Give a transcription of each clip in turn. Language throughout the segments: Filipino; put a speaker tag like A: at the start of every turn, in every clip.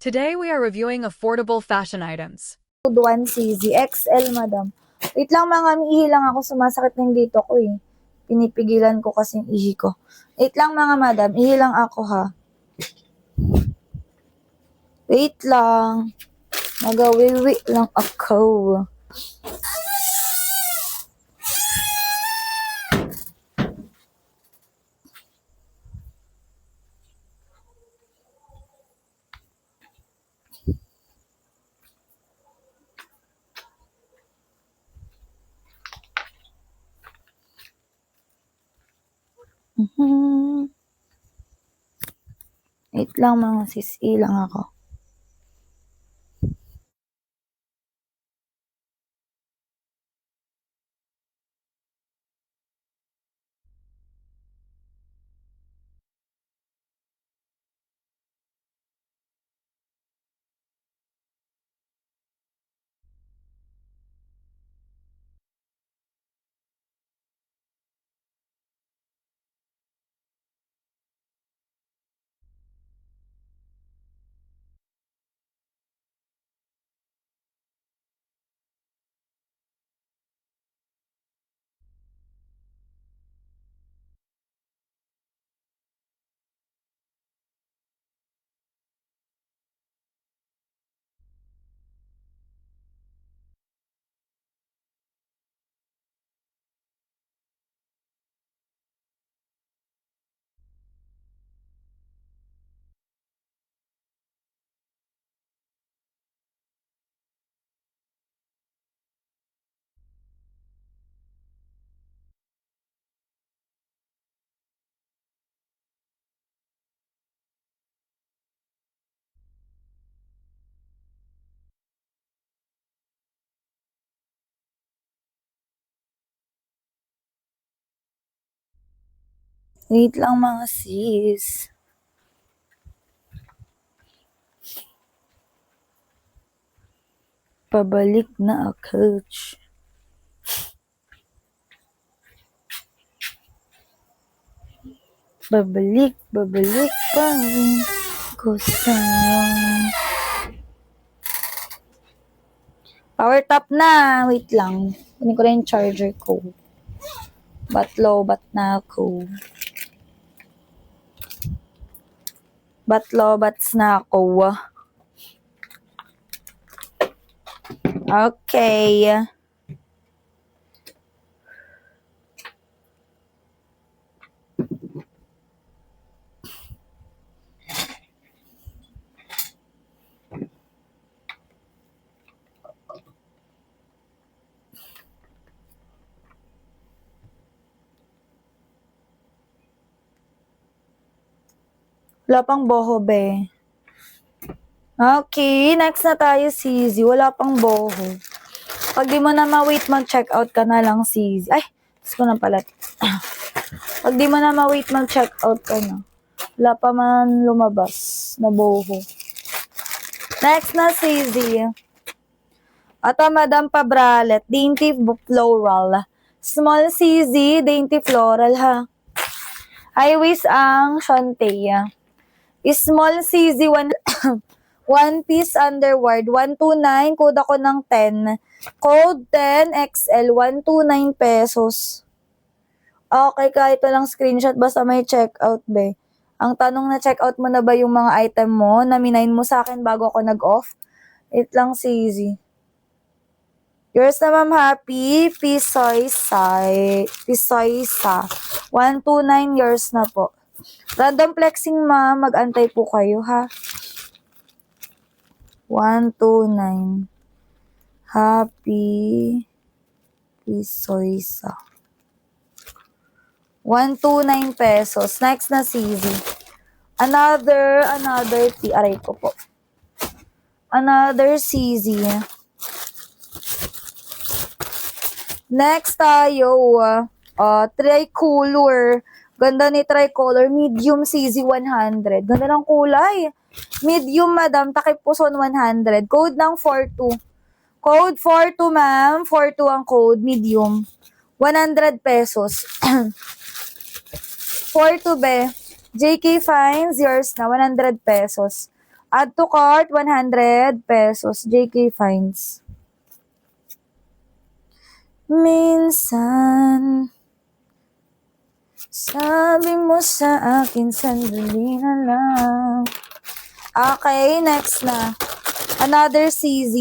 A: Today we are reviewing affordable fashion items.
B: Code 1CZ, XL, madam. Wait lang mga ihi lang ako, sumasakit ng dito ko eh. Pinipigilan ko kasi yung ihi ko. Wait lang mga madam, ihi lang ako ha. Wait lang. Magawiwi lang ako. Wait lang mga sis, lang ako. Wait lang mga sis. Pabalik na ako. Babalik pa rin ko sa'yo. Power top na. Wait lang. Kunin ko na yung charger ko. Batlo, bat na ako. Batlo, bats na ako. Okay. Wala pang boho, be. Okay, next na tayo, CZ. Wala pang boho. Pag di mo na ma-wait, mag-check out ka na lang, CZ. Ay, gusto ko na pala. Pag di mo na ma-wait, mag-check out ka na. Wala pa man lumabas na boho. Next na, CZ. Ito, Madam Pabralet. Dainty Floral. Small CZ, Dainty Floral, ha. Highways ang Shantea. Small CZ, one piece underward, 129, code ako ng 10. Code 10 XL, 129 pesos. Okay, kahit walang screenshot, basta may checkout, be. Ang tanong na checkout mo na ba yung mga item mo? Naminain mo sa akin bago ako nag-off? It lang CZ. Yours na, Ma'am Happy. Pisoy sa. 129 yours na po. Random flexing, ma'am. Mag-antay po kayo, ha? 129. Happy Pisoy sa. 129 pesos. Next na CZ. Another aray ko po. Another CZ. Next tayo, tricolor. Ganda ni tricolor, medium CZ 100. Ganda ng kulay. Medium, madam, takip puson 100. Code ng 42. Code 42, ma'am. 42 ang code, medium. 100 pesos. 42, be. JK Fines, yours na, 100 pesos. Add to cart, 100 pesos. JK Finds. Minsan, sabi mo sa akin, sandali na lang. Okay, next na. Another CZ.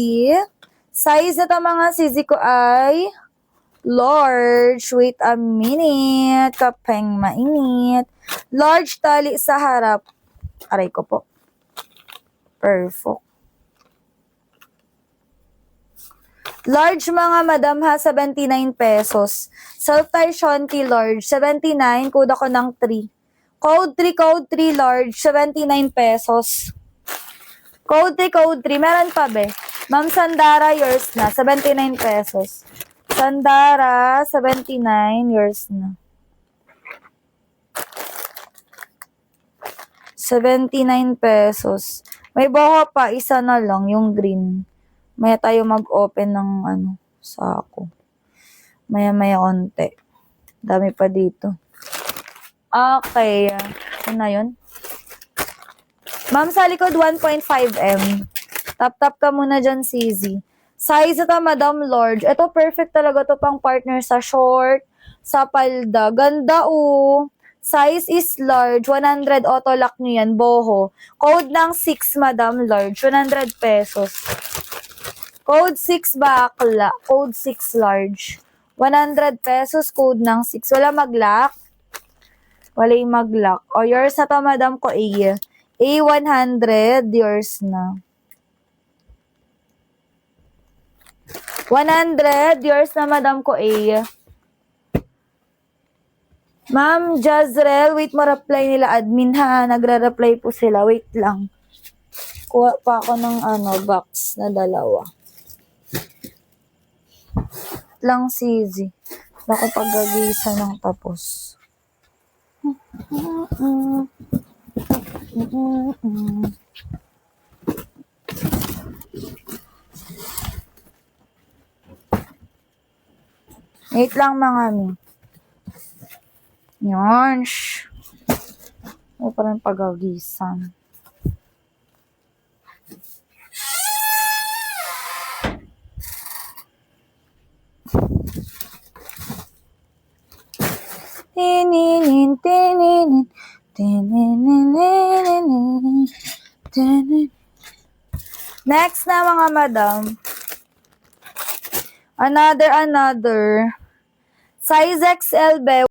B: Size na to mga CZ ko ay large. Wait a minute. Kapeng mainit. Large tali sa harap. Aray ko po. Perfect. Large mga madam ha, 79 pesos. Self-tie Shonky large, 79. Code ako ng 3. Code 3, large, 79 pesos. Code 3. Meron pa be? Ma'am Sandara, yours na, 79 pesos. Sandara, 79, yours na. 79 pesos. May boho pa, isa na lang, yung green. Maya tayo mag-open ng sako. Maya onte. Dami pa dito. Okay. Ano na yun? Ma'am, sa likod 1.5M. Tap-tap ka muna dyan, CZ. Size ito, Madam Large. Ito, perfect talaga to pang partner sa short, sa palda. Ganda, Size is large. 100 auto lock nyo yan. Boho. Code ng 6, Madam Large. 100 pesos. Code 6 bakla. Code 6 large. 100 pesos. Code ng 6. Wala mag-lock. Wala yung mag-lock. O, yours na to, Madam ko, A. A100. Yours na. 100. Yours na, Madam ko, A. Ma'am Jazrel, wait mo reply nila admin ha. Nagre-reply po sila. Wait lang. Kuha pa ako ng box na dalawa. Lang CZ. Baka paggagisa ng tapos. Wait lang mga mi. Yan. O parang pagagisan. Tininin, tininin, tininin, tininin. Next na mga madam. Another. Size XL be.